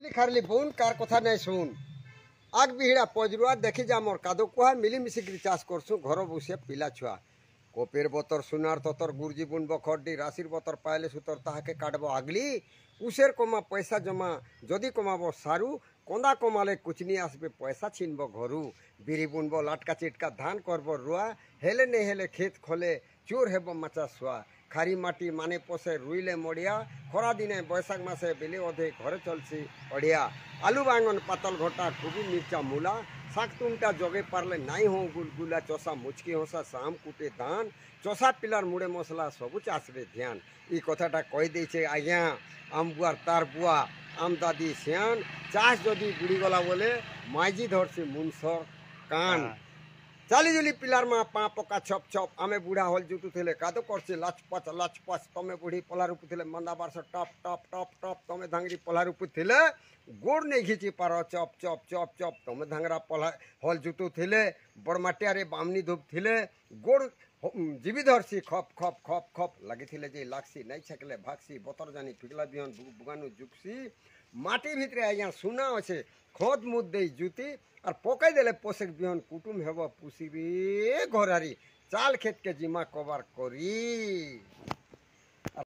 खारली bone car कथा नहीं सुन आग बिहिड़ा पजरुआ देखी जा मोर कादो कुहा मिलीमिशिक चाष करसु घर बसे पिला छुआ कोपेर बतर सुनार ततर गुरजी बुनब खड्डी राशिर बतर पाइले सुतर ताहाके काटब आगली उसेर कमा पैसा जमा जदि कमाब सारू कंदा कमाले कुचनी आसबे पैसा छिनब घरू बिरी बुनब लाटका चिटका धान करब रुआ हेले नहीं हेले खेत खोले चोर हेब माचा शुआ खारी माटी माने पोसे रुईले मड़िया खरा दिने बैशाख मासे बेले अधे घरे चलसी अड़िया आलू बांगन पातल घटा कोबी मिर्चा मूला शाक तुमटा जगे पारले नाई हो गुलगुला चोसा मुचकी हंसा शाम कुटे धान चोसा पिलार मुड़े मसला सबु चाषरे ध्यान ई कथाटा कही देछे आज्ञा आम बुआर तार बुआ आम दादी सियान चाष जदि बुड़ी गला बोले माइजी धरसी मुनसर कान चाली जुली पिलार मा पा पका छप छप आमे बुढ़ा हल जुतु थे कादो करसे लचपच तमे बुढ़ी पला रूप थे मंदा बारस टप टप टप टप तमे धांगरी पला रूप थे गोड़ नहीं घिची पार चप चप चप चप तमे धांगरा पला हल जुतु थे बड़माटिया बामनी धूप थे गोड़ जीवी धरसी खप खप खप खप लगी थे जे लागसी नहीं छकले भागसी बतर जानी फिगला बिहन बुगानु जुगसी माटी भितरे आज्ञा सुना अच्छे खोद मुद दे जुती और पकाई देले पोषक बिहन कुटुम हेब पुसी रे घरारी चाल खेत के जिमा कबार करी।